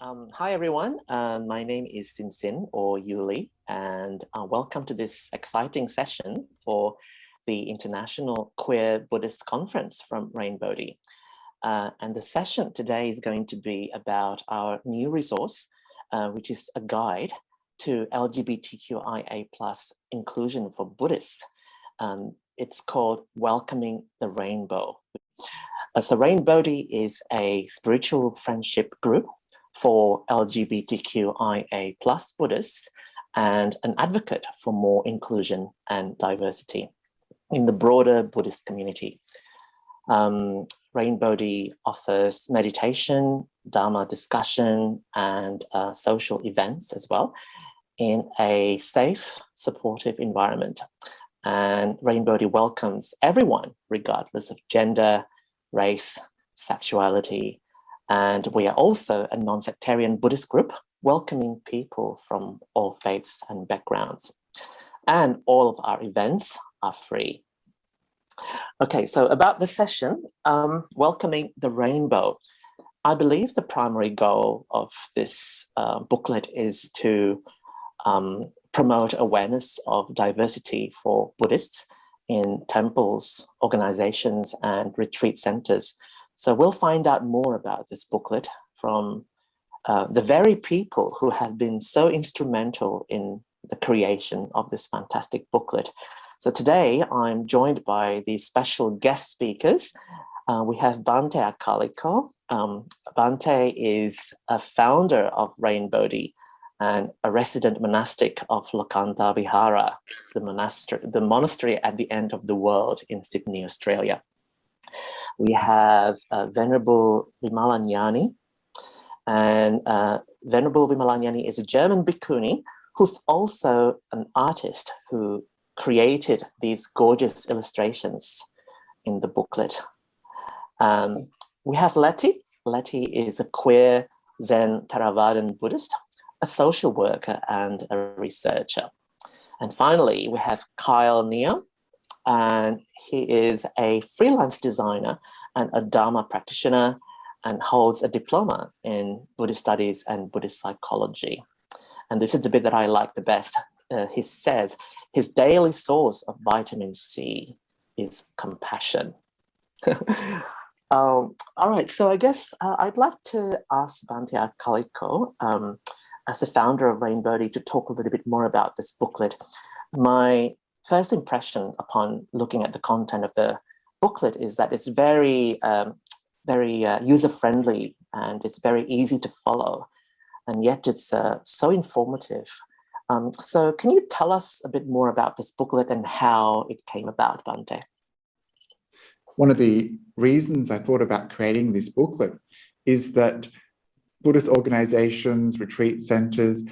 Hi everyone, my name is Sin Sin or Yuli, and welcome to this exciting session for the International Queer Buddhist Conference from Rainbow. And the session today is going to be about our new resource, which is a guide to LGBTQIA+ inclusion for Buddhists. It's called Welcoming the Rainbow. So Rainbow is a spiritual friendship group for LGBTQIA+ Buddhists and an advocate for more inclusion and diversity in the broader Buddhist community. Rainbow offers meditation, Dharma discussion, and social events as well in a safe, supportive environment. And Rainbow welcomes everyone, regardless of gender, race, sexuality. And we are also a non-sectarian Buddhist group, welcoming people from all faiths and backgrounds. And all of our events are free. Okay, so about the session, Welcoming the Rainbow. I believe the primary goal of this booklet is to promote awareness of diversity for Buddhists in temples, organizations, and retreat centers. So we'll find out more about this booklet from the very people who have been so instrumental in the creation of this fantastic booklet. So today I'm joined by these special guest speakers. We have Bhante Akaliko. Bhante is a founder of Rainbow and a resident monastic of Lokanta Vihara, the monastery at the end of the world in Sydney, Australia. We have Venerable Vimalanyani, and Venerable Vimalanyani is a German bhikkhuni who's also an artist who created these gorgeous illustrations in the booklet. We have Letty. Letty is a queer Zen Theravadan Buddhist, a social worker and a researcher. And finally, we have Kyle Neo, and he is a freelance designer and a Dharma practitioner and holds a diploma in Buddhist studies and Buddhist psychology. And this is the bit that I like the best. He says his daily source of vitamin C is compassion. All right, so I guess I'd like to ask Bhante Akaliko, as the founder of Rainbow, to talk a little bit more about this booklet. My first impression upon looking at the content of the booklet is that it's very user-friendly and it's very easy to follow, and yet it's so informative. So can you tell us a bit more about this booklet and how it came about, Bhante? One of the reasons I thought about creating this booklet is that Buddhist organizations, retreat centers,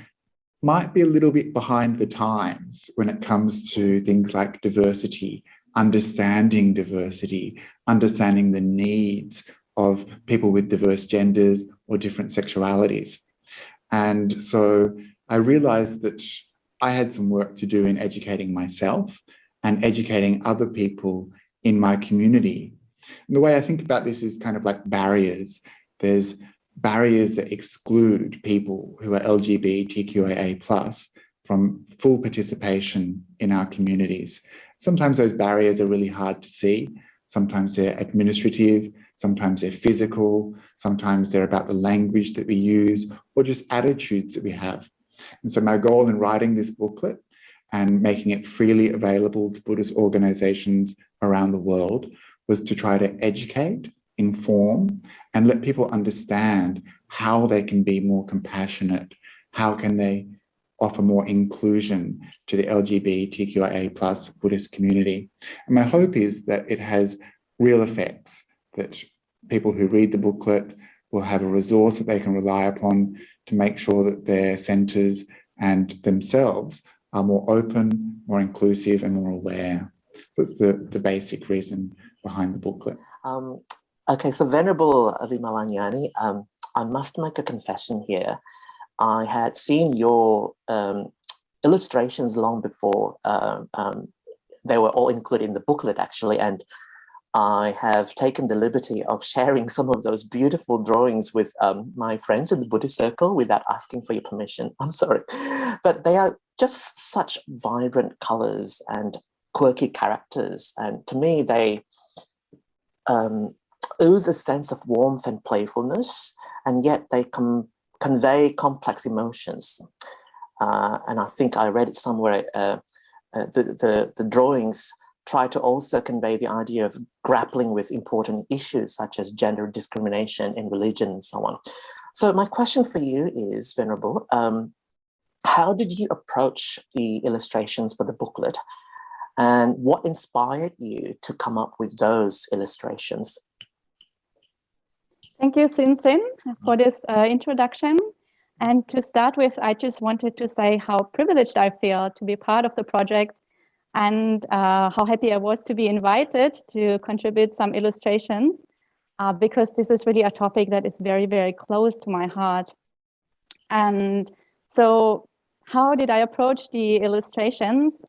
might be a little bit behind the times when it comes to things like diversity, understanding the needs of people with diverse genders or different sexualities. And so I realized that I had some work to do in educating myself and educating other people in my community. And the way I think about this is kind of like barriers. There's barriers that exclude people who are LGBTQIA+ from full participation in our communities. Sometimes those barriers are really hard to see. Sometimes they're administrative, sometimes they're physical, sometimes they're about the language that we use or just attitudes that we have. And so my goal in writing this booklet and making it freely available to Buddhist organizations around the world was to try to educate, inform, and let people understand how they can be more compassionate, how can they offer more inclusion to the LGBTQIA+ Buddhist community. And my hope is that it has real effects, that people who read the booklet will have a resource that they can rely upon to make sure that their centers and themselves are more open, more inclusive, and more aware. So that's the basic reason behind the booklet. Okay, so Venerable Vimalanyani, I must make a confession here. I had seen your illustrations long before they were all included in the booklet, actually, and I have taken the liberty of sharing some of those beautiful drawings with my friends in the Buddhist circle without asking for your permission. I'm sorry. But they are just such vibrant colors and quirky characters. And to me, they ooze a sense of warmth and playfulness, and yet they convey complex emotions. And I think I read it somewhere, the drawings try to also convey the idea of grappling with important issues such as gender discrimination in religion and so on. So my question for you is, Venerable, how did you approach the illustrations for the booklet, and what inspired you to come up with those illustrations? Thank you, Sin for this introduction. And to start with, I just wanted to say how privileged I feel to be part of the project, and how happy I was to be invited to contribute some illustrations, because this is really a topic that is very, very close to my heart. And so how did I approach the illustrations?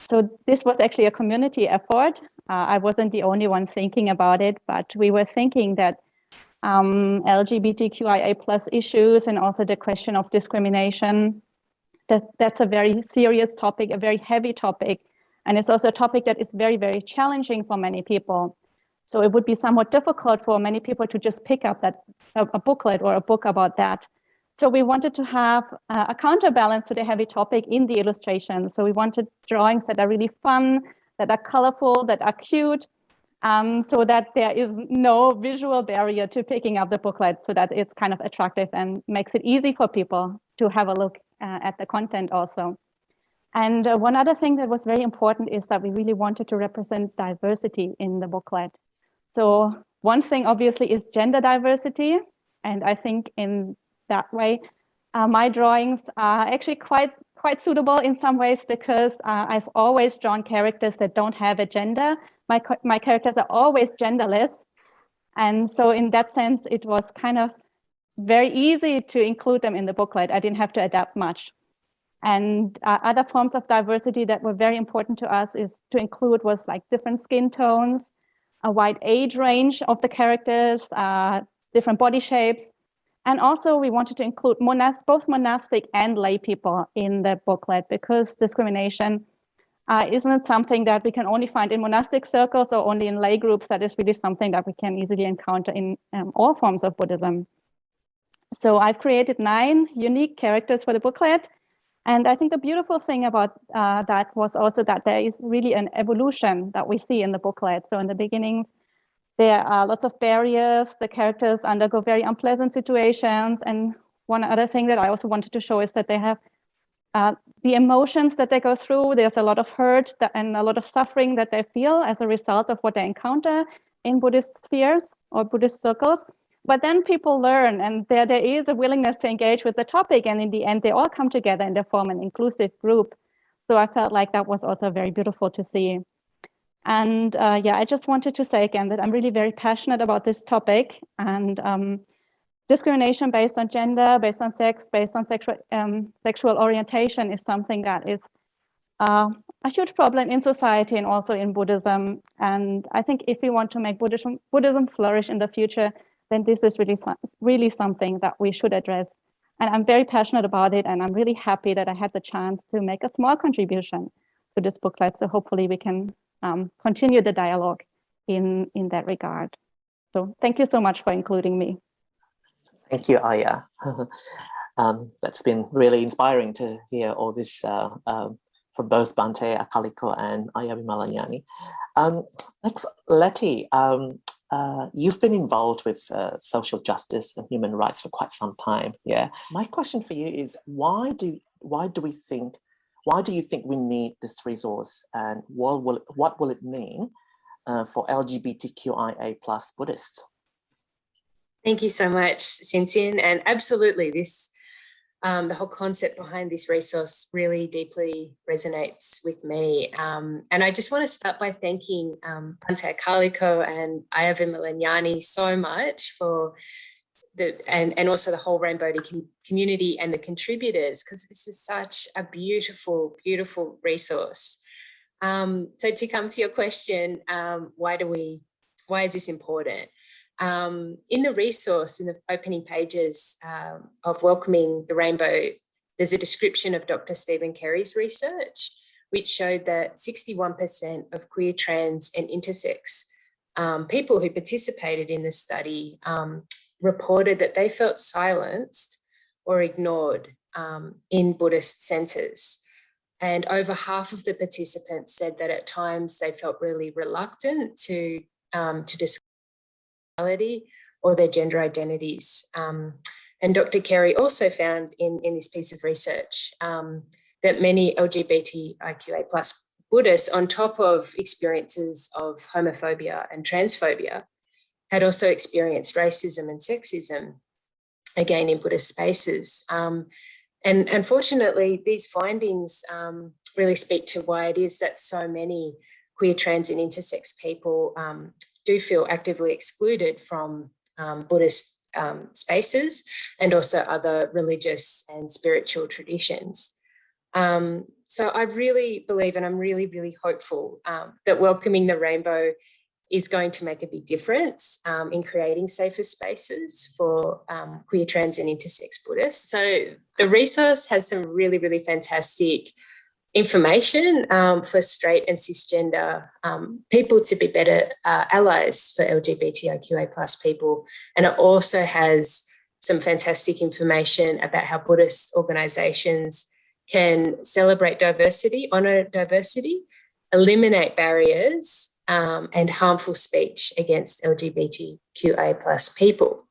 So this was actually a community effort. I wasn't the only one thinking about it, but we were thinking that LGBTQIA plus issues and also the question of discrimination, that's a very serious topic, a very heavy topic. And it's also a topic that is very, very challenging for many people. So it would be somewhat difficult for many people to just pick up a booklet or a book about that. So we wanted to have a counterbalance to the heavy topic in the illustration. So we wanted drawings that are really fun, that are colorful, that are cute, so that there is no visual barrier to picking up the booklet, so that it's kind of attractive and makes it easy for people to have a look at the content also. And one other thing that was very important is that we really wanted to represent diversity in the booklet. So one thing obviously is gender diversity. And I think in that way, my drawings are actually quite suitable in some ways, because I've always drawn characters that don't have a gender. My characters are always genderless. And so in that sense, it was kind of very easy to include them in the booklet. I didn't have to adapt much. And other forms of diversity that were very important to us was like different skin tones, a wide age range of the characters, different body shapes. And also we wanted to include both monastic and lay people in the booklet, because discrimination isn't something that we can only find in monastic circles or only in lay groups. That is really something that we can easily encounter in all forms of Buddhism. So I've created 9 unique characters for the booklet. And I think the beautiful thing about that was also that there is really an evolution that we see in the booklet. So in the beginnings, there are lots of barriers. The characters undergo very unpleasant situations. And one other thing that I also wanted to show is that they have the emotions that they go through. There's a lot of hurt and a lot of suffering that they feel as a result of what they encounter in Buddhist spheres or Buddhist circles. But then people learn, and there is a willingness to engage with the topic. And in the end, they all come together and they form an inclusive group. So I felt like that was also very beautiful to see. And yeah, I just wanted to say again that I'm really very passionate about this topic. And discrimination based on gender, based on sex, based on sexual orientation is something that is a huge problem in society and also in Buddhism. And I think if we want to make Buddhism flourish in the future, then this is really something that we should address. And I'm very passionate about it, and I'm really happy that I had the chance to make a small contribution to this booklet. So hopefully we can continue the dialogue in that regard. So thank you so much for including me. Thank you, Aya. That's been really inspiring to hear all this from both Bhante, Akaliko, and Aya Vimalanyani. Next, Letty, you've been involved with social justice and human rights for quite some time. Yeah. My question for you is, why do you think we need this resource, and what will it mean for LGBTQIA plus Buddhists? Thank you so much, Sin, and absolutely, this the whole concept behind this resource really deeply resonates with me. And I just want to start by thanking Bhante Akaliko and Aya Vimalanyani so much for and also the whole Rainbow community and the contributors, because this is such a beautiful, beautiful resource. So to come to your question, why is this important? In the resource, in the opening pages of Welcoming the Rainbow, there's a description of Dr. Stephen Kerry's research, which showed that 61% of queer, trans and intersex people who participated in the study reported that they felt silenced or ignored in Buddhist centres. And over half of the participants said that at times they felt really reluctant to discuss sexuality or their gender identities. And Dr. Kerry also found in this piece of research that many LGBTQIA+ Buddhists, on top of experiences of homophobia and transphobia, had also experienced racism and sexism, again in Buddhist spaces. And unfortunately, these findings really speak to why it is that so many queer, trans and intersex people do feel actively excluded from Buddhist spaces and also other religious and spiritual traditions. So I really believe, and I'm really, really hopeful that Welcoming the Rainbow is going to make a big difference in creating safer spaces for queer, trans and intersex Buddhists. So the resource has some really, really fantastic information for straight and cisgender people to be better allies for LGBTIQA+ people. And it also has some fantastic information about how Buddhist organisations can celebrate diversity, honour diversity, eliminate barriers and harmful speech against LGBTQIA+ people.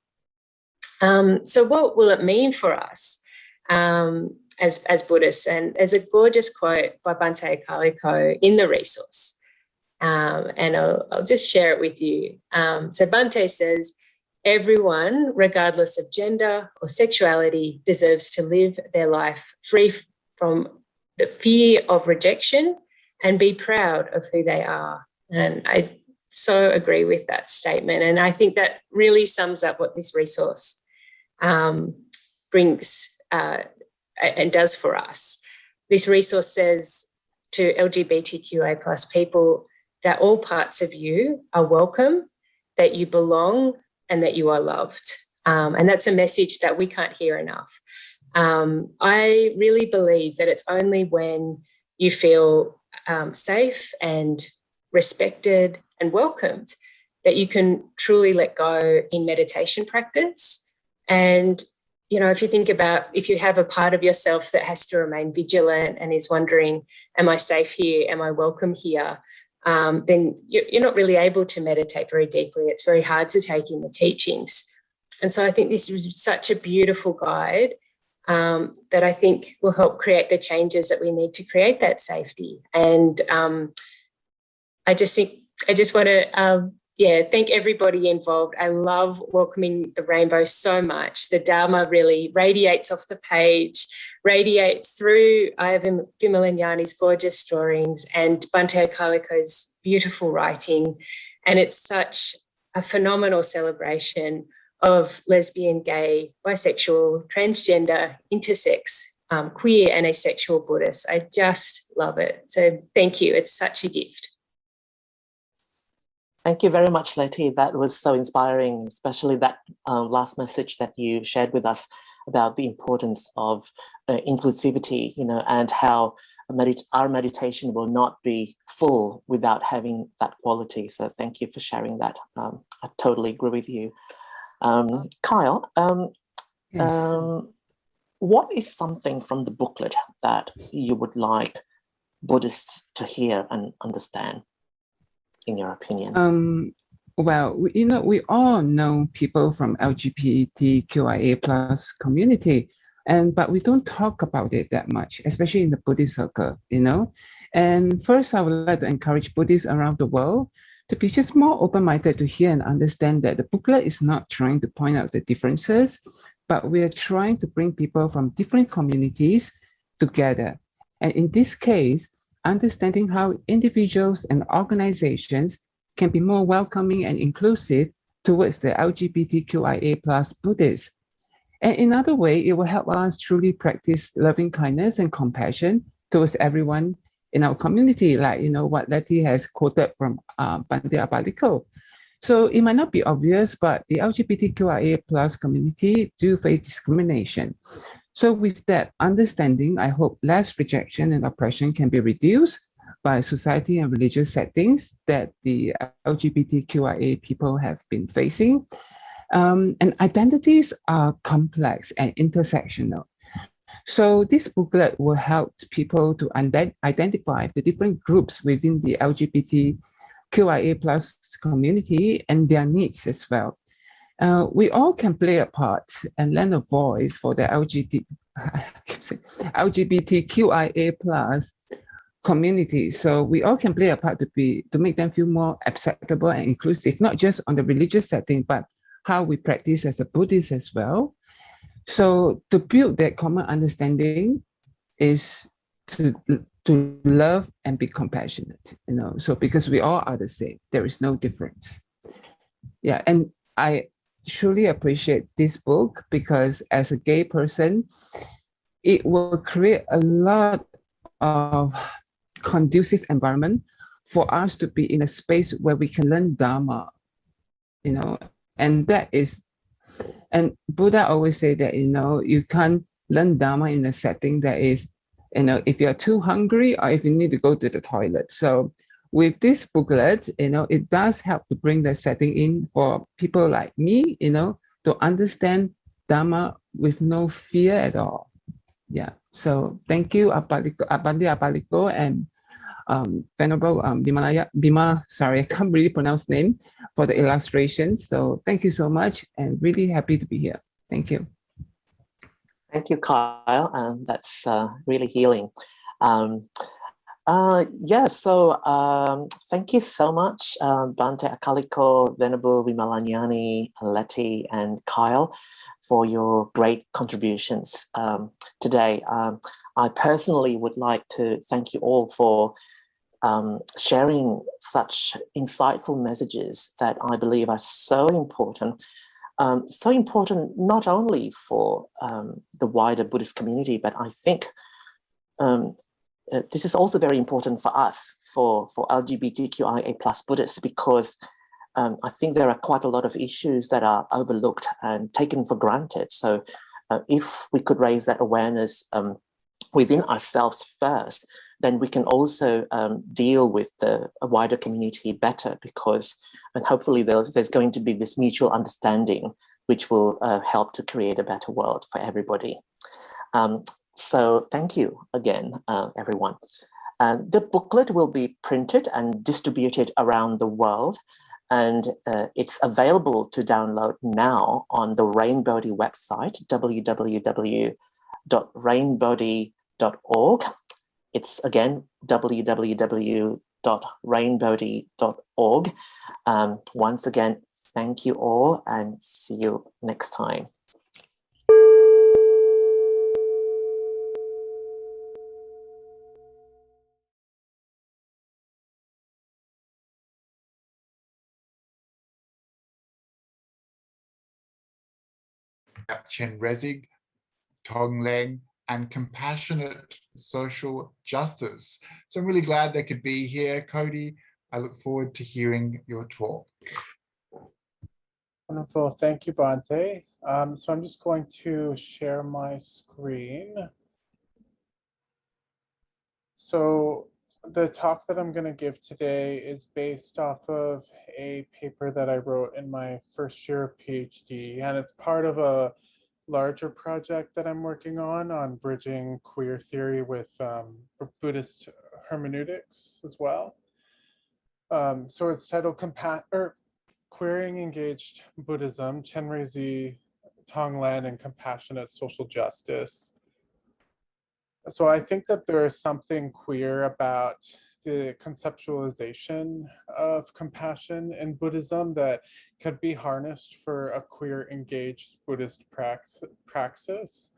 So what will it mean for us as Buddhists? And there's a gorgeous quote by Bhante Akaliko in the resource, and I'll just share it with you. So Bhante says, everyone, regardless of gender or sexuality, deserves to live their life free from the fear of rejection and be proud of who they are. And I so agree with that statement. And I think that really sums up what this resource brings and does for us. This resource says to LGBTQIA+ people that all parts of you are welcome, that you belong and that you are loved. And that's a message that we can't hear enough. I really believe that it's only when you feel safe and respected and welcomed that you can truly let go in meditation practice. And, you know, if you think about, if you have a part of yourself that has to remain vigilant and is wondering, am I safe here? Am I welcome here? Then you're not really able to meditate very deeply. It's very hard to take in the teachings. And so I think this is such a beautiful guide that I think will help create the changes that we need to create that safety. And I just want to, thank everybody involved. I love Welcoming the Rainbow so much. The Dharma really radiates off the page, radiates through Ivan Vimalanyani's gorgeous drawings and Bhante Akaliko's beautiful writing. And it's such a phenomenal celebration of lesbian, gay, bisexual, transgender, intersex, queer and asexual Buddhists. I just love it. So thank you. It's such a gift. Thank you very much, Letty. That was so inspiring, especially that last message that you shared with us about the importance of inclusivity, you know, and how our meditation will not be full without having that quality. So thank you for sharing that. I totally agree with you. Kyle, yes. What is something from the booklet that you would like Buddhists to hear and understand, in your opinion? Well, we all know people from LGBTQIA+ community, but we don't talk about it that much, especially in the Buddhist circle, you know. And first, I would like to encourage Buddhists around the world to be just more open-minded to hear and understand that the booklet is not trying to point out the differences, but we are trying to bring people from different communities together. And in this case, understanding how individuals and organizations can be more welcoming and inclusive towards the LGBTQIA+ Buddhists. And in another way, it will help us truly practice loving kindness and compassion towards everyone in our community, like, what Letty has quoted from Bhante Akaliko. So it might not be obvious, but the LGBTQIA plus community do face discrimination. So with that understanding, I hope less rejection and oppression can be reduced by society and religious settings that the LGBTQIA people have been facing. And identities are complex and intersectional. So this booklet will help people to identify the different groups within the LGBTQIA plus community and their needs as well. We all can play a part and lend a voice for the LGBTQIA plus community. So we all can play a part to make them feel more acceptable and inclusive, not just on the religious setting, but how we practice as a Buddhist as well. So to build that common understanding is to love and be compassionate, so because we all are the same, there is no difference. Yeah, and I truly appreciate this book because as a gay person, it will create a lot of conducive environment for us to be in a space where we can learn Dharma, and that is, and Buddha always say that, you can't learn Dharma in a setting that is, if you're too hungry or if you need to go to the toilet. So with this booklet, it does help to bring that setting in for people like me, to understand Dharma with no fear at all. Yeah. So thank you, Bhante Akaliko and Venerable Bima, sorry, I can't really pronounce name, for the illustrations. So thank you so much and really happy to be here. Thank you. Thank you, Kyle. That's really healing. Thank you so much, Bhante Akaliko, Venerable Vimalanyani, Letty, and Kyle, for your great contributions today. I personally would like to thank you all for sharing such insightful messages that I believe are so important. So important not only for the wider Buddhist community, but I think this is also very important for us, for LGBTQIA plus Buddhists, because I think there are quite a lot of issues that are overlooked and taken for granted. So if we could raise that awareness within ourselves first, then we can also deal with the wider community better, and hopefully there's going to be this mutual understanding which will help to create a better world for everybody. So thank you again, everyone. The booklet will be printed and distributed around the world, and it's available to download now on the Rainbody website, www.rainbody.org. It's again, www.rainbody.org. Once again, thank you all and see you next time. Chenrezig, Tonglen, and compassionate social justice. So I'm really glad they could be here. Kody, I look forward to hearing your talk. Wonderful, thank you, Bhante. So I'm just going to share my screen. So the talk that I'm going to give today is based off of a paper that I wrote in my first year of PhD, and it's part of a larger project that I'm working on bridging queer theory with Buddhist hermeneutics as well. So it's titled Queering Engaged Buddhism, Chenrezig, Tonglen, and Compassionate Social Justice. So I think that there is something queer about the conceptualization of compassion in Buddhism that could be harnessed for a queer engaged Buddhist praxis.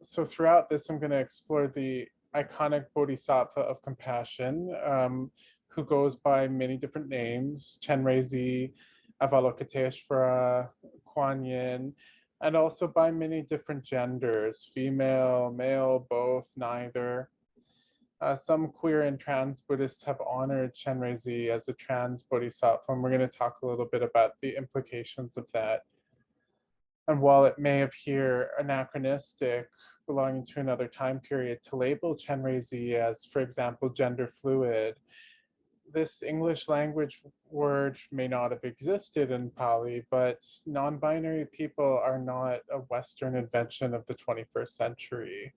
So throughout this, I'm going to explore the iconic bodhisattva of compassion, who goes by many different names: Chenrezig, Avalokiteshvara, Kuan Yin, and also by many different genders: female, male, both, neither. Some queer and trans Buddhists have honored Chenrezig as a trans bodhisattva, and we're going to talk a little bit about the implications of that. And while it may appear anachronistic, belonging to another time period, to label Chenrezig as, for example, gender fluid, this English language word may not have existed in Pali, but non-binary people are not a Western invention of the 21st century.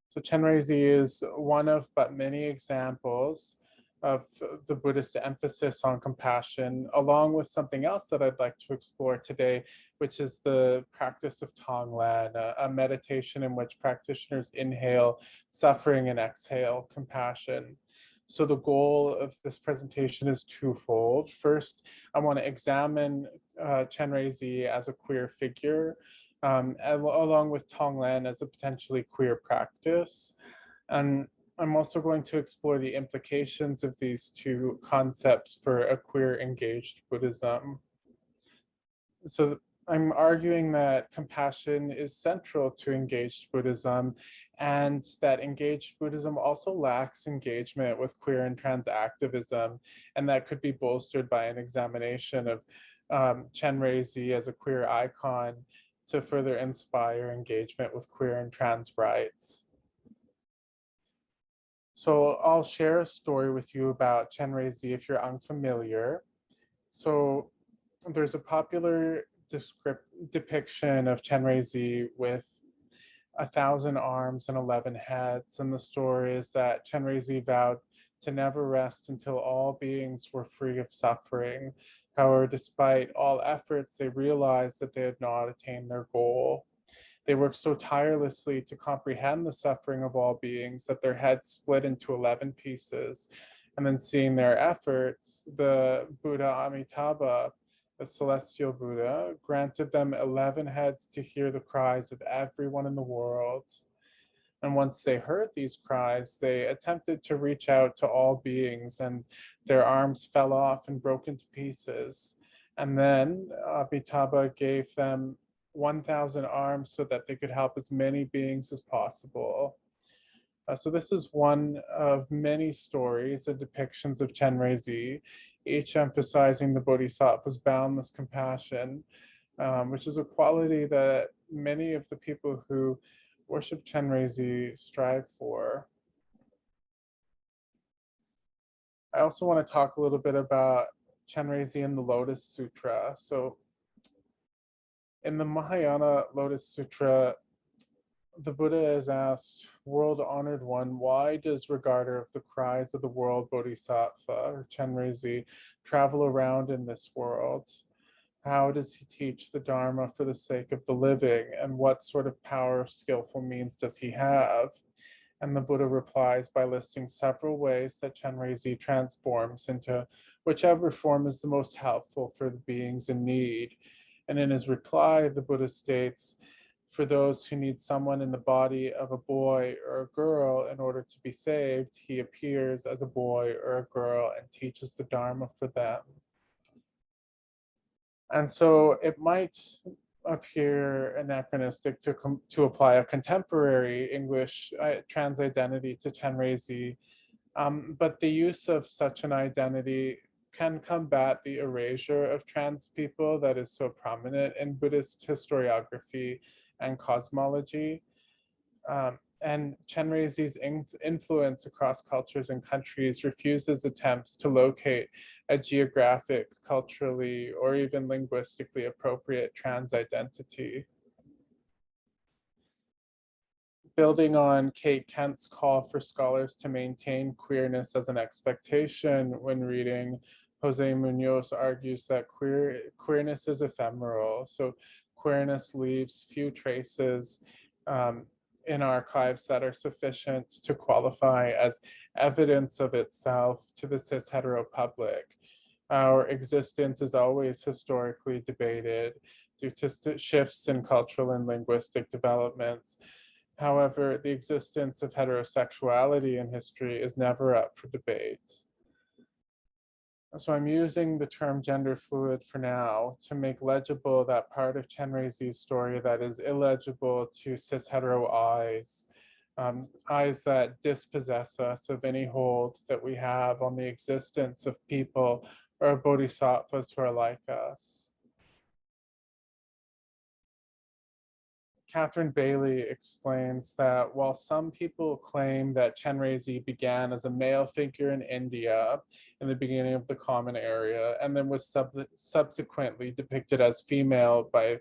So Chenrezig is one of but many examples of the Buddhist emphasis on compassion, along with something else that I'd like to explore today, which is the practice of Tonglen, a meditation in which practitioners inhale suffering and exhale compassion. So the goal of this presentation is twofold. First, I want to examine Chenrezig as a queer figure, along with Tonglen as a potentially queer practice. And I'm also going to explore the implications of these two concepts for a queer engaged Buddhism. So I'm arguing that compassion is central to engaged Buddhism, and that engaged Buddhism also lacks engagement with queer and trans activism, and that could be bolstered by an examination of Chenrezig as a queer icon to further inspire engagement with queer and trans rights. So I'll share a story with you about Chenrezig if you're unfamiliar. So there's a popular depiction of Chenrezig with 1,000 arms and 11 heads. And the story is that Chenrezig vowed to never rest until all beings were free of suffering. However, despite all efforts, they realized that they had not attained their goal. They worked so tirelessly to comprehend the suffering of all beings that their heads split into 11 pieces. And then seeing their efforts, the Buddha Amitabha, the celestial Buddha, granted them 11 heads to hear the cries of everyone in the world. And once they heard these cries, they attempted to reach out to all beings, and their arms fell off and broke into pieces. And then Amitabha gave them 1,000 arms so that they could help as many beings as possible. So this is one of many stories and depictions of Chenrezig, each emphasizing the Bodhisattva's boundless compassion, which is a quality that many of the people who worship Chenrezig strive for. I also want to talk a little bit about Chenrezig and the Lotus Sutra. So in the Mahayana Lotus Sutra, the Buddha is asked, "World honored one, why does regarder of the cries of the world Bodhisattva, or Chenrezig, travel around in this world? How does he teach the Dharma for the sake of the living? And what sort of power, skillful means does he have?" And the Buddha replies by listing several ways that Chenrezig transforms into whichever form is the most helpful for the beings in need. And in his reply, the Buddha states, "For those who need someone in the body of a boy or a girl in order to be saved, he appears as a boy or a girl and teaches the Dharma for them." And so it might appear anachronistic to apply a contemporary English trans identity to Chenrezig, but the use of such an identity can combat the erasure of trans people that is so prominent in Buddhist historiography and cosmology. And Chenrezig's influence across cultures and countries refuses attempts to locate a geographic, culturally, or even linguistically appropriate trans identity. Building on Kate Kent's call for scholars to maintain queerness as an expectation when reading, Jose Munoz argues that queerness is ephemeral. So queerness leaves few traces in archives that are sufficient to qualify as evidence of itself to the cis hetero public. Our existence is always historically debated due to shifts in cultural and linguistic developments. However, the existence of heterosexuality in history is never up for debate. So I'm using the term gender fluid for now to make legible that part of Chenrezig's story that is illegible to cis hetero eyes. eyes that dispossess us of any hold that we have on the existence of people or bodhisattvas who are like us. Catherine Bailey explains that while some people claim that Chenrezig began as a male figure in India in the beginning of the Common Era and then was subsequently depicted as female by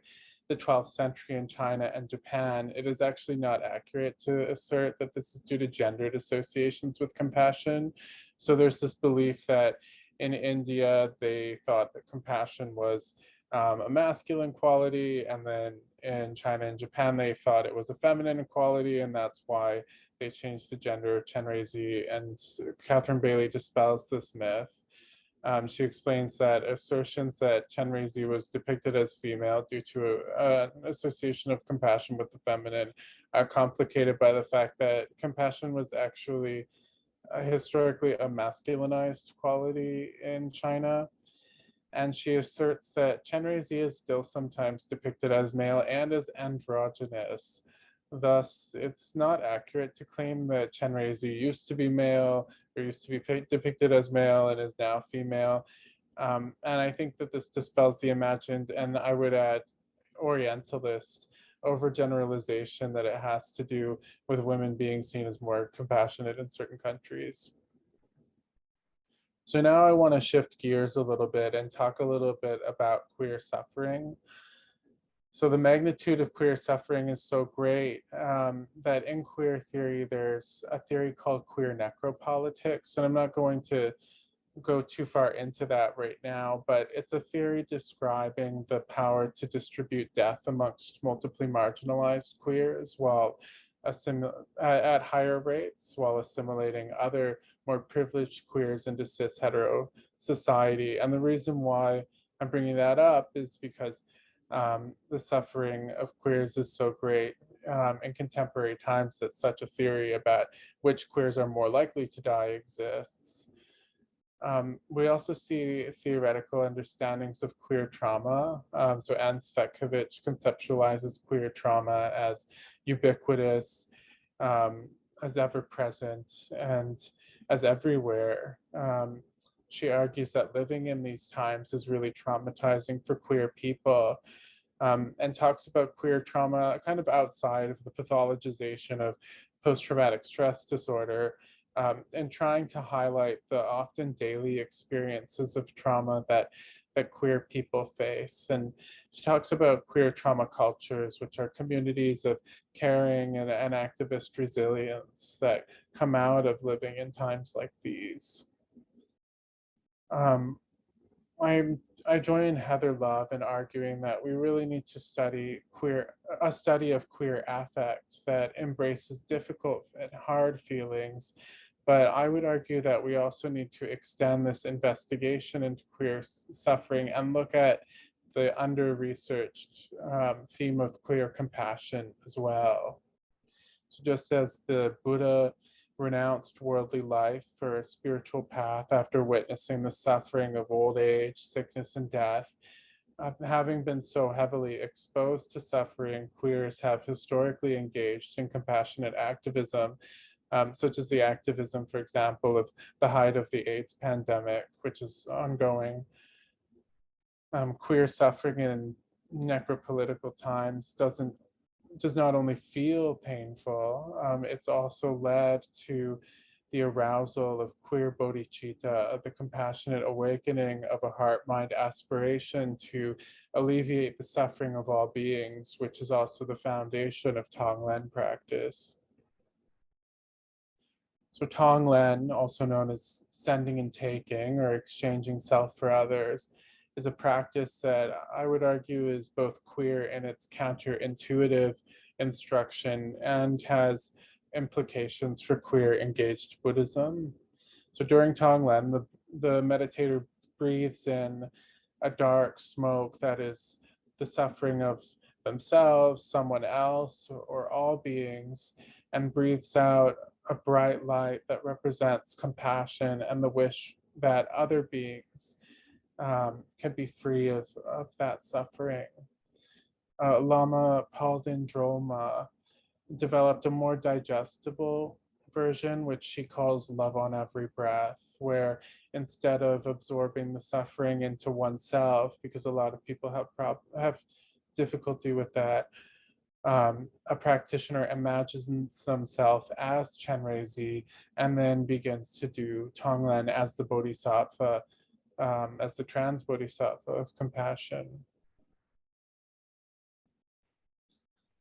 the 12th century in China and Japan, it is actually not accurate to assert that this is due to gendered associations with compassion. So there's this belief that in India, they thought that compassion was a masculine quality, and then in China and Japan, they thought it was a feminine quality, and that's why they changed the gender of Chenrezig. And Catherine Bailey dispels this myth. She explains that assertions that Chenrezig was depicted as female due to an association of compassion with the feminine are complicated by the fact that compassion was actually historically a masculinized quality in China. And she asserts that Chenrezig is still sometimes depicted as male and as androgynous. Thus, it's not accurate to claim that Chenrezig used to be male or used to be depicted as male and is now female. And I think that this dispels the imagined, and I would add Orientalist overgeneralization that it has to do with women being seen as more compassionate in certain countries. So now I want to shift gears a little bit and talk a little bit about queer suffering. So the magnitude of queer suffering is so great that in queer theory, there's a theory called queer necropolitics. And I'm not going to go too far into that right now, but it's a theory describing the power to distribute death amongst multiply marginalized queers while at higher rates, while assimilating other more privileged queers into cis hetero society. And the reason why I'm bringing that up is because the suffering of queers is so great in contemporary times that such a theory about which queers are more likely to die exists. We also see theoretical understandings of queer trauma. So Anne Cvetkovic conceptualizes queer trauma as ubiquitous, as ever-present, and as everywhere. She argues that living in these times is really traumatizing for queer people, and talks about queer trauma kind of outside of the pathologization of post-traumatic stress disorder, and trying to highlight the often daily experiences of trauma that queer people face. And she talks about queer trauma cultures, which are communities of caring and activist resilience that come out of living in times like these. I join Heather Love in arguing that we really need to study a study of queer affect that embraces difficult and hard feelings. But I would argue that we also need to extend this investigation into queer suffering and look at the under-researched theme of queer compassion as well. So just as the Buddha renounced worldly life for a spiritual path after witnessing the suffering of old age, sickness, and death, having been so heavily exposed to suffering, queers have historically engaged in compassionate activism, such as the activism, for example, of the height of the AIDS pandemic, which is ongoing. Queer suffering in necropolitical times does not only feel painful, it's also led to the arousal of queer bodhicitta, the compassionate awakening of a heart-mind aspiration to alleviate the suffering of all beings, which is also the foundation of Tonglen practice. So Tonglen, also known as sending and taking or exchanging self for others, is a practice that I would argue is both queer in its counterintuitive instruction and has implications for queer engaged Buddhism. So during Tonglen, the meditator breathes in a dark smoke that is the suffering of themselves, someone else, or all beings, and breathes out a bright light that represents compassion and the wish that other beings can be free of that suffering. Lama Palden Drolma developed a more digestible version, which she calls love on every breath, where instead of absorbing the suffering into oneself, because a lot of people have difficulty with that, a practitioner imagines themselves as Chenrezig and then begins to do Tonglen as the Bodhisattva, as the trans Bodhisattva of compassion.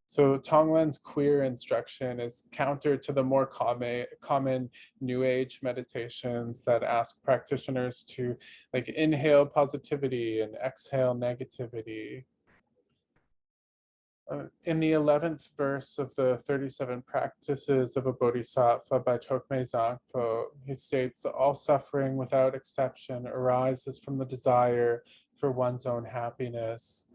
So Tonglen's queer instruction is counter to the more common New Age meditations that ask practitioners to like inhale positivity and exhale negativity. In the 11th verse of the 37 Practices of a Bodhisattva by Tokme Zangpo, he states, all suffering without exception arises from the desire for one's own happiness.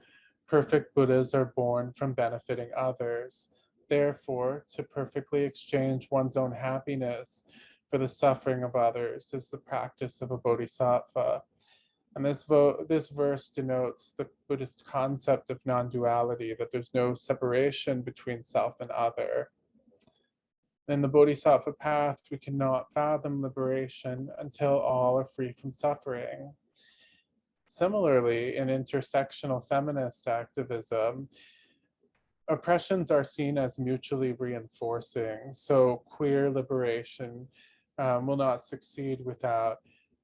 Perfect Buddhas are born from benefiting others. Therefore, to perfectly exchange one's own happiness for the suffering of others is the practice of a Bodhisattva. And this verse denotes the Buddhist concept of non-duality, that there's no separation between self and other. In the Bodhisattva path, we cannot fathom liberation until all are free from suffering. Similarly, in intersectional feminist activism, oppressions are seen as mutually reinforcing. So queer liberation will not succeed without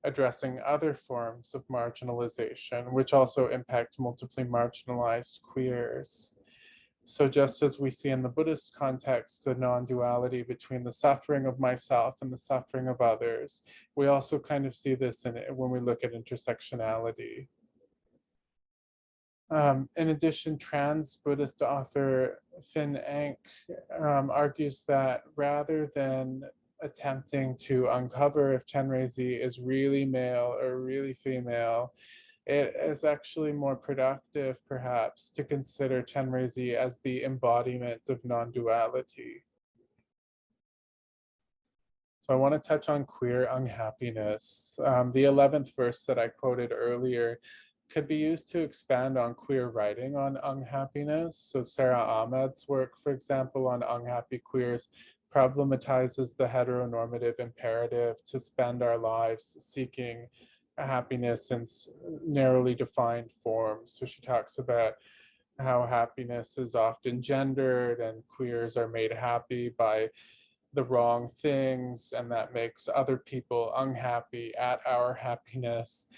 addressing other forms of marginalization, which also impact multiply marginalized queers. So just as we see in the Buddhist context, the non-duality between the suffering of myself and the suffering of others, we also kind of see this when we look at intersectionality. In addition, trans Buddhist author Finn Ank argues that rather than attempting to uncover if Chenrezig is really male or really female, it is actually more productive, perhaps, to consider Chenrezig as the embodiment of non-duality. So I want to touch on queer unhappiness. The 11th verse that I quoted earlier could be used to expand on queer writing on unhappiness. So Sarah Ahmed's work, for example, on unhappy queers problematizes the heteronormative imperative to spend our lives seeking happiness in narrowly defined forms. So she talks about how happiness is often gendered and queers are made happy by the wrong things, and that makes other people unhappy at our happiness.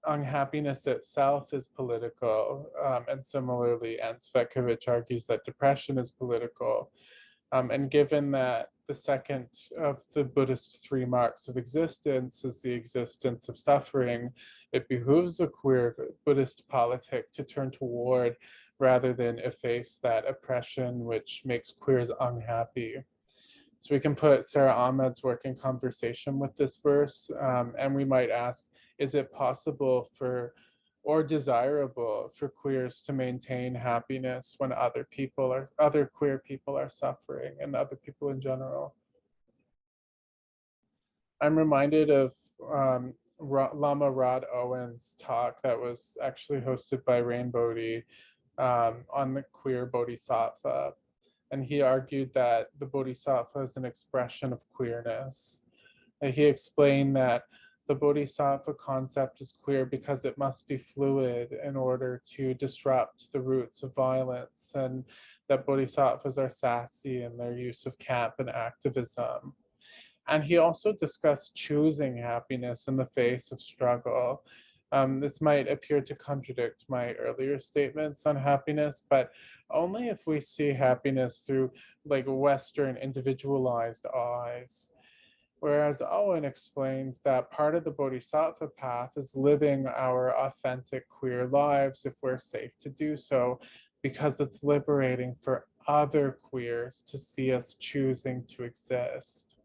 Unhappiness itself is political, and similarly, Anne Cvetkovic argues that depression is political. And given that the second of the Buddhist three marks of existence is the existence of suffering, it behooves a queer Buddhist politic to turn toward rather than efface that oppression which makes queers unhappy. So we can put Sarah Ahmed's work in conversation with this verse, and we might ask, is it possible or desirable for queers to maintain happiness when other queer people are suffering, and other people in general? I'm reminded of Lama Rod Owen's talk that was actually hosted by Rain Bodhi on the queer bodhisattva. And he argued that the bodhisattva is an expression of queerness. And he explained that the bodhisattva concept is queer because it must be fluid in order to disrupt the roots of violence, and that bodhisattvas are sassy in their use of camp and activism. And he also discussed choosing happiness in the face of struggle. This might appear to contradict my earlier statements on happiness, but only if we see happiness through like Western individualized eyes. Whereas Owen explains that part of the bodhisattva path is living our authentic queer lives if we're safe to do so, because it's liberating for other queers to see us choosing to exist.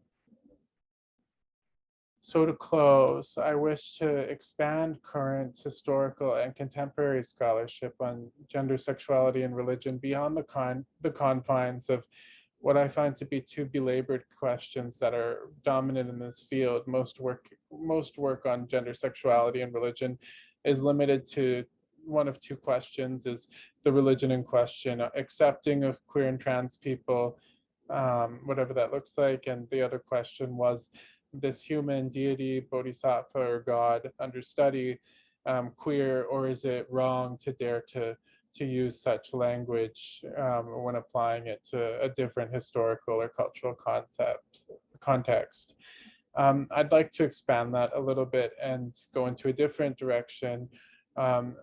So to close, I wish to expand current historical and contemporary scholarship on gender, sexuality, and religion beyond the confines of what I find to be two belabored questions that are dominant in this field. Most work on gender, sexuality, and religion is limited to one of two questions: is the religion in question accepting of queer and trans people, whatever that looks like, and the other question was this human deity, bodhisattva, or God under study, queer, or is it wrong to dare to use such language when applying it to a different historical or cultural context. I'd like to expand that a little bit and go into a different direction,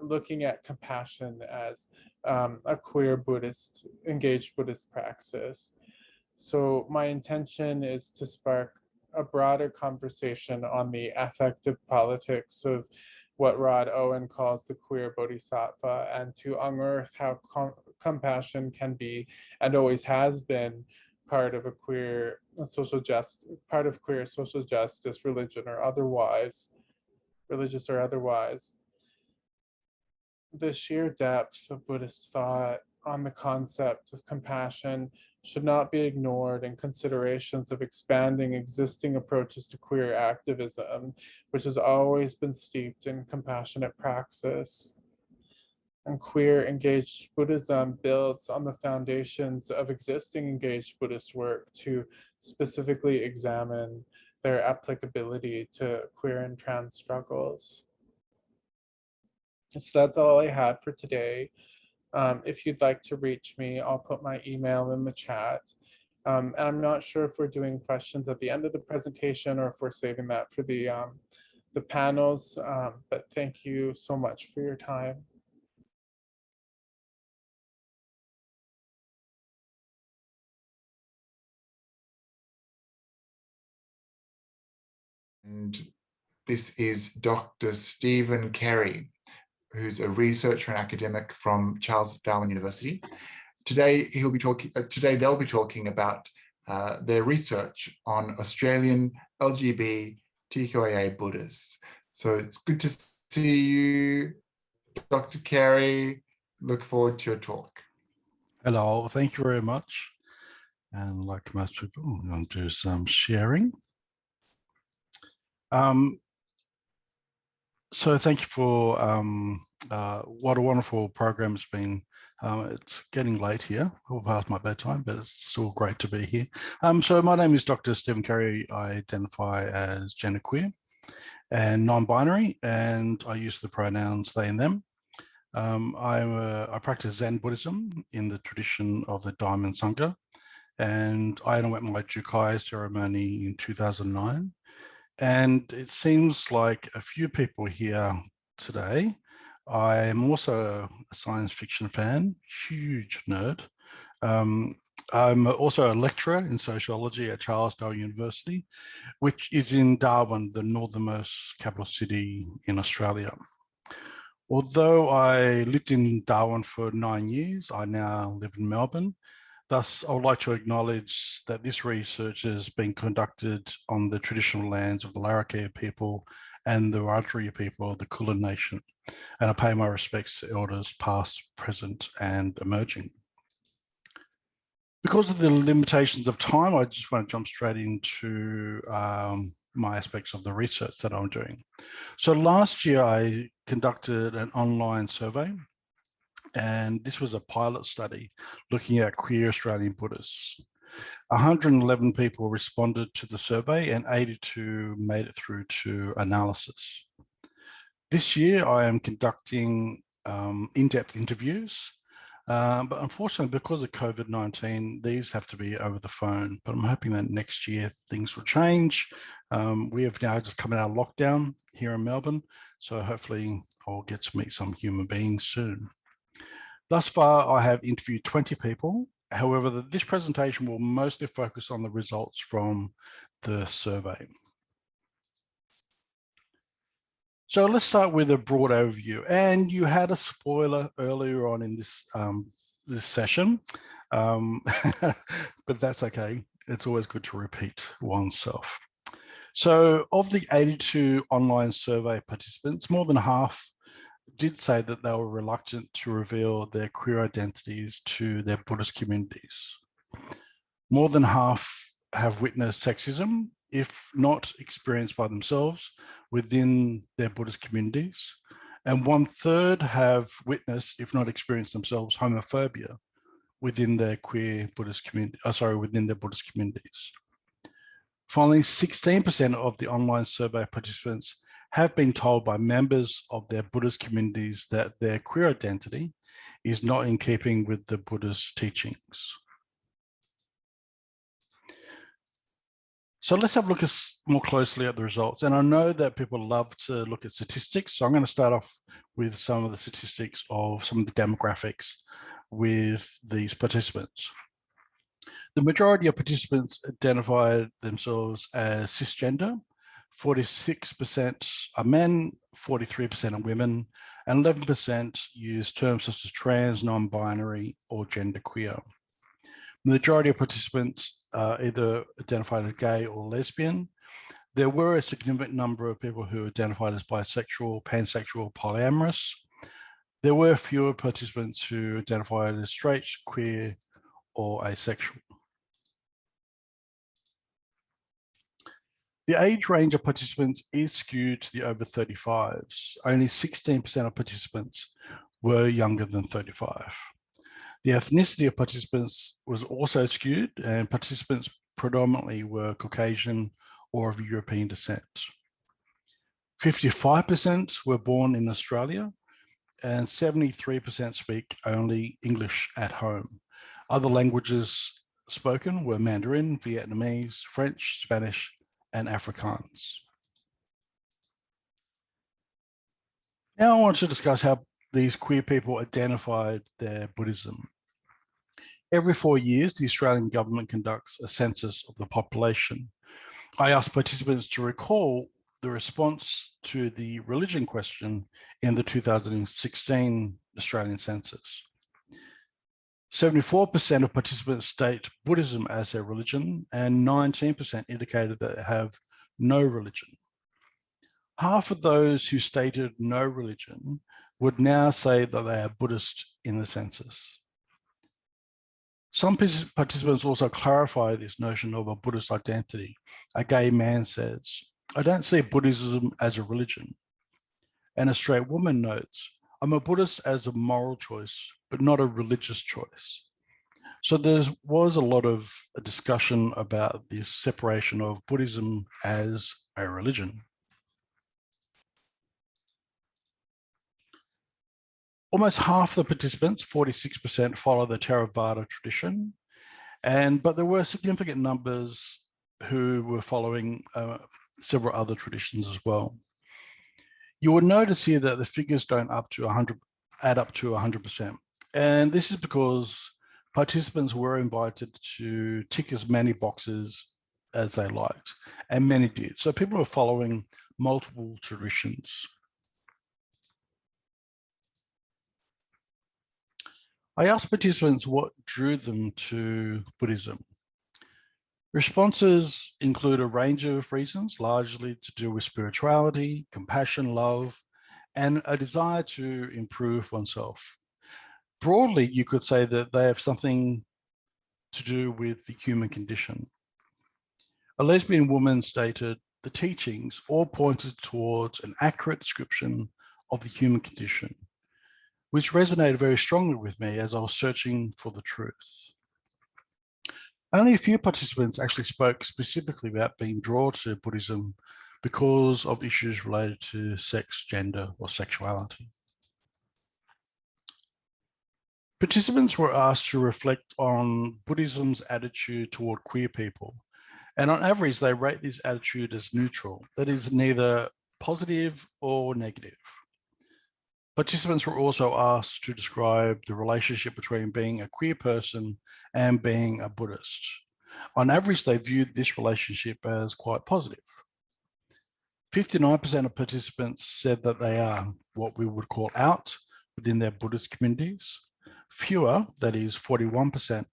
looking at compassion as a queer Buddhist, engaged Buddhist praxis. So my intention is to spark a broader conversation on the affective politics of what Rod Owen calls the queer bodhisattva, and to unearth how compassion can be and always has been part of a queer social justice, religion or otherwise, religious or otherwise. The sheer depth of Buddhist thought on the concept of compassion should not be ignored in considerations of expanding existing approaches to queer activism, which has always been steeped in compassionate praxis. And queer engaged Buddhism builds on the foundations of existing engaged Buddhist work to specifically examine their applicability to queer and trans struggles. So that's all I had for today. If you'd like to reach me, I'll put my email in the chat. And I'm not sure if we're doing questions at the end of the presentation or if we're saving that for the panels, but thank you so much for your time. And this is Dr. Stephen Kerry, who's a researcher and academic from Charles Darwin University. Today they'll be talking about their research on Australian LGBTQIA Buddhists. So it's good to see you, Dr. Kerry. Look forward to your talk. Hello, thank you very much. And like most people, I'm going to do some sharing. So thank you for what a wonderful program it's been. It's getting late here, well past my bedtime, but it's still great to be here. So my name is Dr. Stephen Kerry. I identify as genderqueer and non-binary, and I use the pronouns they and them. I practice Zen Buddhism in the tradition of the Diamond Sangha, and I underwent my Jukai ceremony in 2009. And it seems like a few people here today. I am also a science fiction fan, huge nerd. I'm also a lecturer in sociology at Charles Darwin University, which is in Darwin, the northernmost capital city in Australia. Although I lived in Darwin for 9 years, I now live in Melbourne. Thus, I would like to acknowledge that this research has been conducted on the traditional lands of the Larrakia people and the Wiradjuri people of the Kulin Nation, and I pay my respects to elders past, present, and emerging. Because of the limitations of time, I just want to jump straight into my aspects of the research that I'm doing. So last year, I conducted an online survey, and this was a pilot study looking at queer Australian Buddhists. 111 people responded to the survey and 82 made it through to analysis. This year, I am conducting in-depth interviews, but unfortunately, because of COVID-19, these have to be over the phone, but I'm hoping that next year things will change. We have now just come out of lockdown here in Melbourne, so hopefully I'll get to meet some human beings soon. Thus far, I have interviewed 20 people. However, this presentation will mostly focus on the results from the survey. So let's start with a broad overview. And you had a spoiler earlier on in this, this session, but that's okay. It's always good to repeat oneself. So of the 82 online survey participants, more than half did say that they were reluctant to reveal their queer identities to their Buddhist communities. More than half have witnessed sexism, if not experienced by themselves, within their Buddhist communities. And 1/3 have witnessed, if not experienced themselves, homophobia within their queer Buddhist community, within their Buddhist communities. Finally, 16% of the online survey participants have been told by members of their Buddhist communities that their queer identity is not in keeping with the Buddhist teachings. So let's have a look more closely at the results. And I know that people love to look at statistics. So I'm going to start off with some of the statistics of some of the demographics with these participants. The majority of participants identified themselves as cisgender. 46% are men, 43% are women, and 11% use terms such as trans, non-binary, or genderqueer. The majority of participants either identified as gay or lesbian. There were a significant number of people who identified as bisexual, pansexual, polyamorous. There were fewer participants who identified as straight, queer, or asexual. The age range of participants is skewed to the over 35s. Only 16% of participants were younger than 35. The ethnicity of participants was also skewed, and participants predominantly were Caucasian or of European descent. 55% were born in Australia, and 73% speak only English at home. Other languages spoken were Mandarin, Vietnamese, French, Spanish, and Afrikaans. Now I want to discuss how these queer people identified their Buddhism. Every 4 years, the Australian government conducts a census of the population. I asked participants to recall the response to the religion question in the 2016 Australian census. 74% of participants state Buddhism as their religion, and 19% indicated that they have no religion. Half of those who stated no religion would now say that they are Buddhist in the census. Some participants also clarify this notion of a Buddhist identity. A gay man says, "I don't see Buddhism as a religion." And a straight woman notes, "I'm a Buddhist as a moral choice, but not a religious choice." So there was a lot of discussion about this separation of Buddhism as a religion. Almost half the participants, 46%, follow the Theravada tradition, but there were significant numbers who were following several other traditions as well. You will notice here that the figures don't add up to 100%. And this is because participants were invited to tick as many boxes as they liked, and many did. So people were following multiple traditions. I asked participants what drew them to Buddhism. Responses include a range of reasons, largely to do with spirituality, compassion, love, and a desire to improve oneself. Broadly, you could say that they have something to do with the human condition. A lesbian woman stated, "The teachings all pointed towards an accurate description of the human condition, which resonated very strongly with me as I was searching for the truth." Only a few participants actually spoke specifically about being drawn to Buddhism because of issues related to sex, gender, or sexuality. Participants were asked to reflect on Buddhism's attitude toward queer people. And on average, they rate this attitude as neutral, that is neither positive or negative. Participants were also asked to describe the relationship between being a queer person and being a Buddhist. On average, they viewed this relationship as quite positive. 59% of participants said that they are what we would call out within their Buddhist communities. Fewer, that is 41%,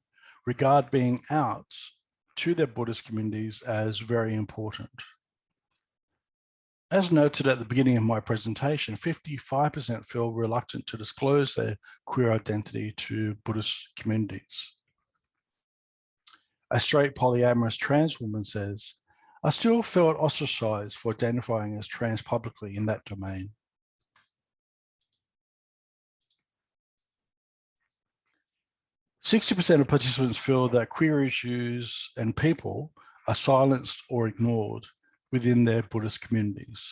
regard being out to their Buddhist communities as very important. As noted at the beginning of my presentation, 55% feel reluctant to disclose their queer identity to Buddhist communities. A straight polyamorous trans woman says, "I still felt ostracized for identifying as trans publicly in that domain." 60% of participants feel that queer issues and people are silenced or ignored within their Buddhist communities.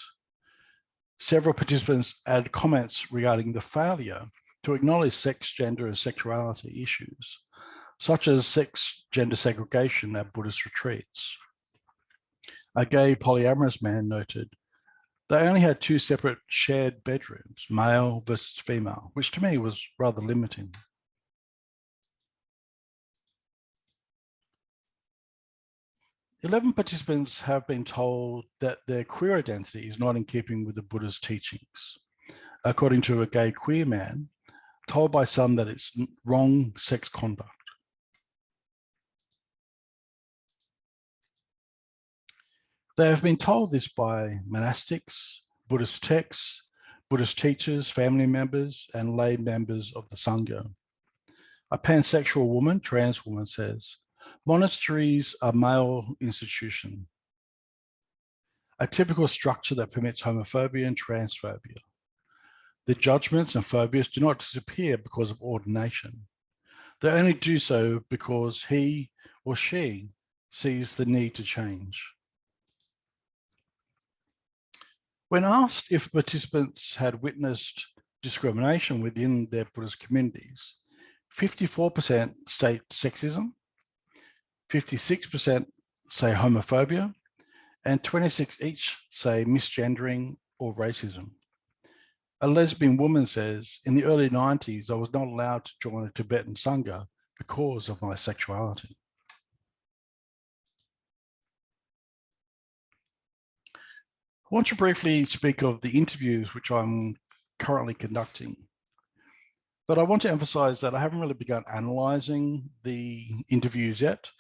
Several participants add comments regarding the failure to acknowledge sex, gender, and sexuality issues, such as sex, gender segregation at Buddhist retreats. A gay polyamorous man noted, they only had 2 separate shared bedrooms, male versus female, which to me was rather limiting. "11 participants have been told that their queer identity is not in keeping with the Buddha's teachings. According to a gay queer man, told by some that it's wrong sex conduct. They have been told this by monastics, Buddhist texts, Buddhist teachers, family members, and lay members of the Sangha. A pansexual woman, trans woman, says, monasteries are male institution, a typical structure that permits homophobia and transphobia. The judgments and phobias do not disappear because of ordination. They only do so because he or she sees the need to change." When asked if participants had witnessed discrimination within their Buddhist communities, 54% state sexism, 56% say homophobia, and 26 each say misgendering or racism. A lesbian woman says, in the early 90s, I was not allowed to join a Tibetan Sangha because of my sexuality. I want to briefly speak of the interviews which I'm currently conducting. But I want to emphasize that I haven't really begun analyzing the interviews yet.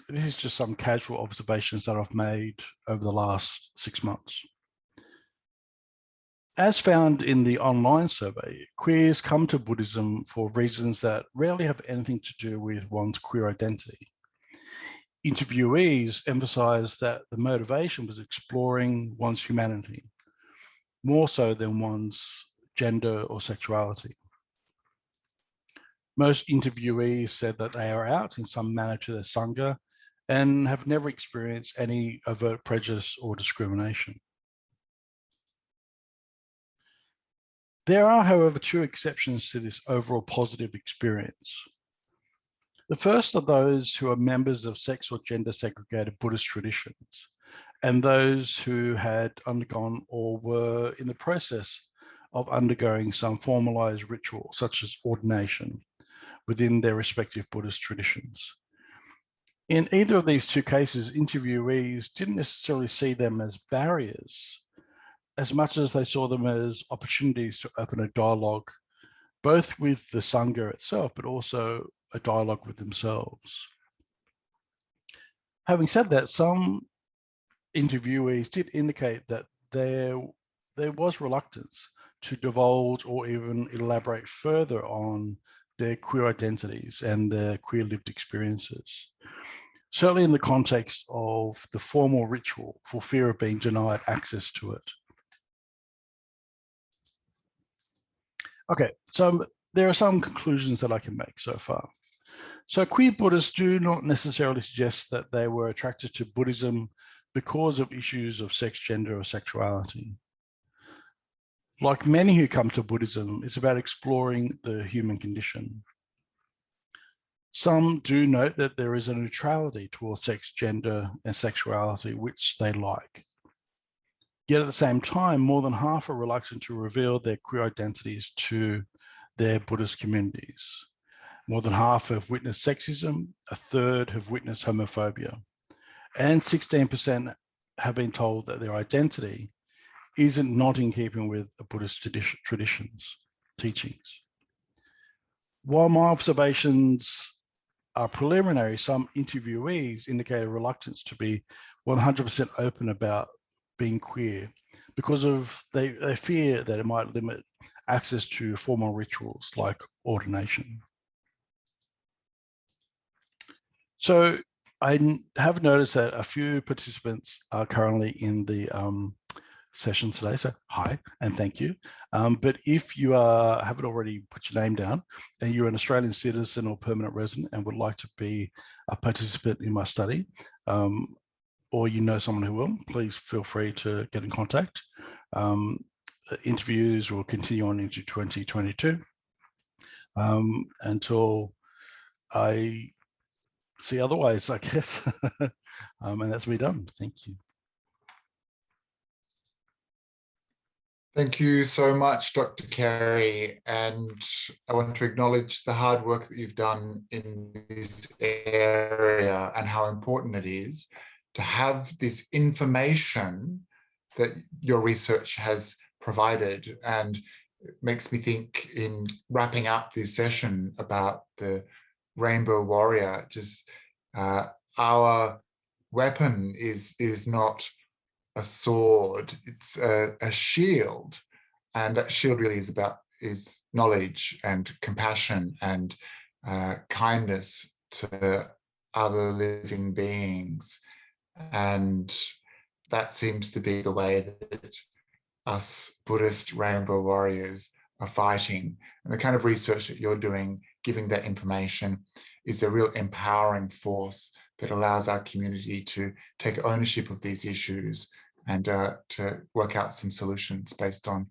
This is just some casual observations that I've made over the last 6 months. As found in the online survey, queers come to Buddhism for reasons that rarely have anything to do with one's queer identity. Interviewees emphasize that the motivation was exploring one's humanity, more so than one's gender or sexuality. Most interviewees said that they are out in some manner to their Sangha and have never experienced any overt prejudice or discrimination. There are, however, 2 exceptions to this overall positive experience. The first are those who are members of sex or gender segregated Buddhist traditions, and those who had undergone or were in the process of undergoing some formalized ritual, such as ordination, within their respective Buddhist traditions. In either of these 2 cases, interviewees didn't necessarily see them as barriers, as much as they saw them as opportunities to open a dialogue, both with the Sangha itself, but also a dialogue with themselves. Having said that, some interviewees did indicate that there was reluctance to divulge or even elaborate further on their queer identities and their queer lived experiences, certainly in the context of the formal ritual, for fear of being denied access to it. Okay, so there are some conclusions that I can make so far. So queer Buddhists do not necessarily suggest that they were attracted to Buddhism because of issues of sex, gender, or sexuality. Like many who come to Buddhism, it's about exploring the human condition. Some do note that there is a neutrality towards sex, gender, and sexuality, which they like. Yet at the same time, more than half are reluctant to reveal their queer identities to their Buddhist communities. More than half have witnessed sexism, a third have witnessed homophobia, and 16% have been told that their identity isn't not in keeping with the Buddhist traditions, teachings. While my observations are preliminary, some interviewees indicate a reluctance to be 100% open about being queer because they fear that it might limit access to formal rituals like ordination. So I have noticed that a few participants are currently in the session today. So hi and thank you. But if you haven't already put your name down and you're an Australian citizen or permanent resident and would like to be a participant in my study, or you know someone who will, please feel free to get in contact. Interviews will continue on into 2022 until I see otherwise, I guess. And that's me done. Thank you. Thank you so much, Dr. Kerry. And I want to acknowledge the hard work that you've done in this area and how important it is to have this information that your research has provided. And it makes me think, in wrapping up this session, about the Rainbow Warrior. Just our weapon is not a sword, it's a shield, and that shield really is knowledge and compassion and kindness to other living beings. And that seems to be the way that us Buddhist Rainbow Warriors are fighting. And the kind of research that you're doing, giving that information, is a real empowering force that allows our community to take ownership of these issues and to work out some solutions based on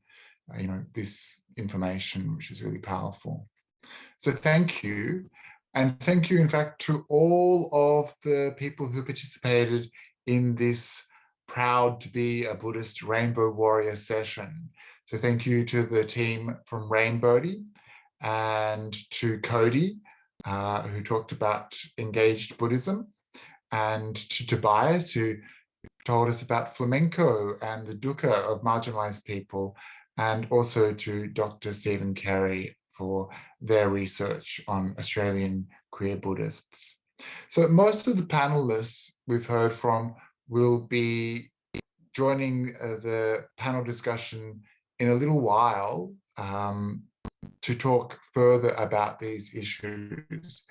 this information, which is really powerful. So thank you. And thank you, in fact, to all of the people who participated in this Proud to be a Buddhist Rainbow Warrior session. So thank you to the team from Rainbody and to Kody, who talked about engaged Buddhism, and to Tobias, who told us about flamenco and the dukkha of marginalized people, and also to Dr. Stephen Kerry for their research on Australian queer Buddhists. So most of the panelists we've heard from will be joining the panel discussion in a little while to talk further about these issues.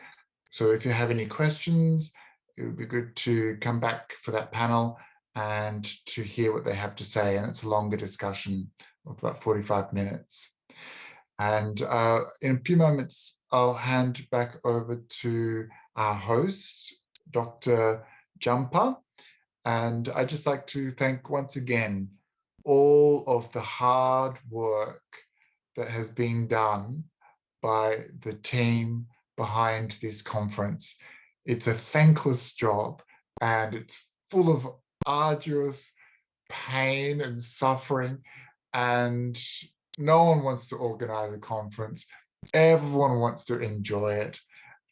So if you have any questions, it would be good to come back for that panel and to hear what they have to say. And it's a longer discussion of about 45 minutes. And in a few moments, I'll hand back over to our host, Dr. Jumper. And I'd just like to thank once again all of the hard work that has been done by the team behind this conference. It's a thankless job, and it's full of arduous pain and suffering, and no one wants to organize a conference. Everyone wants to enjoy it,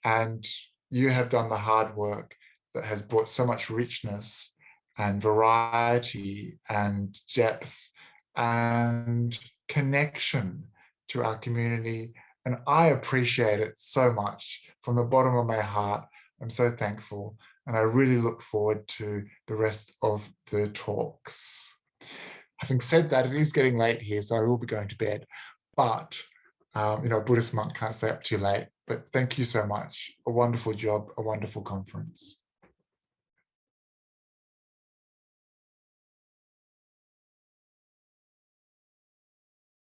and you have done the hard work that has brought so much richness and variety and depth and connection to our community. And I appreciate it so much from the bottom of my heart. I'm so thankful, and I really look forward to the rest of the talks. Having said that, it is getting late here, so I will be going to bed. But, a Buddhist monk can't stay up too late. But thank you so much. A wonderful job, a wonderful conference.